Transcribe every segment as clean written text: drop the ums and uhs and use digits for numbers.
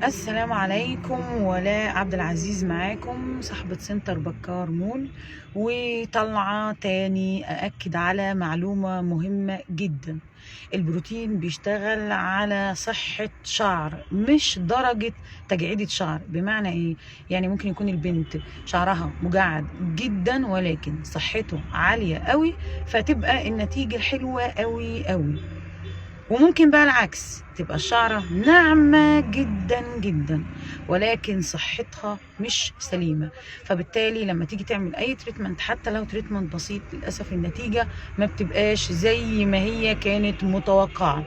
السلام عليكم. ولاء عبد العزيز معاكم، صاحبة سنتر بكار مول، وطلعة تاني أأكد على معلومة مهمة جدا. البروتين بيشتغل على صحة شعر، مش درجة تجعيدة شعر. بمعنى ايه؟ يعني ممكن يكون البنت شعرها مجعد جدا ولكن صحته عالية قوي، فتبقى النتيجة حلوة قوي قوي. وممكن بقى العكس، تبقى الشعرة ناعمة جدا جدا ولكن صحتها مش سليمة. فبالتالي لما تيجي تعمل اي تريتمنت، حتى لو تريتمنت بسيط، للأسف النتيجة ما بتبقاش زي ما هي كانت متوقعة.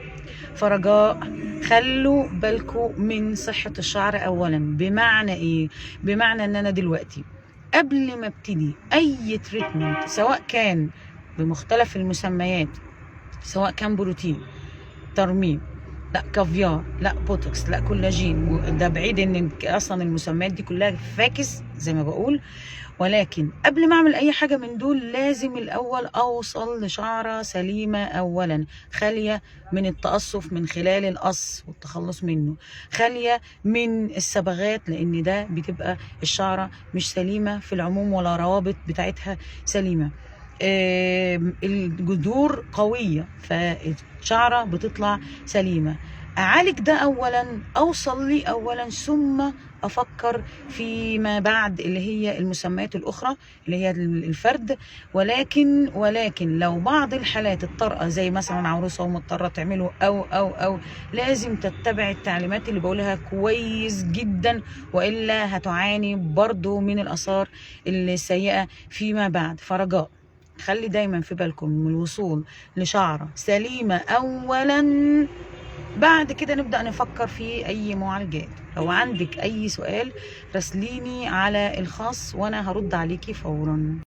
فرجاء خلوا بالكم من صحة الشعر اولا. بمعنى ايه؟ بمعنى ان انا دلوقتي قبل ما ابتدي اي تريتمنت، سواء كان بمختلف المسميات، سواء كان بروتين، ترميم، لا كافيار، لا بوتوكس، لا كولاجين، ده بعيد ان اصلا المسميات دي كلها فاكس زي ما بقول. ولكن قبل ما اعمل اي حاجه من دول، لازم الاول اوصل لشعره سليمه اولا، خاليه من التقصف من خلال القص والتخلص منه، خاليه من الصبغات، لان ده بتبقى الشعره مش سليمه في العموم ولا روابط بتاعتها سليمه. الجذور قوية فالشعرة بتطلع سليمة. أعالج ده أولا، أوصل لي أولا، ثم أفكر فيما بعد اللي هي المسميات الأخرى اللي هي الفرد. ولكن لو بعض الحالات الطارئة زي مثلا عروسة ومضطرة تعمله أو لازم تتبع التعليمات اللي بقولها كويس جدا، وإلا هتعاني برضو من الآثار السيئة فيما بعد. فرجاء خلي دايما في بالكم من الوصول لشعرة سليمة اولا، بعد كده نبدأ نفكر في اي معالجات. لو عندك اي سؤال راسليني على الخاص وانا هرد عليكي فورا.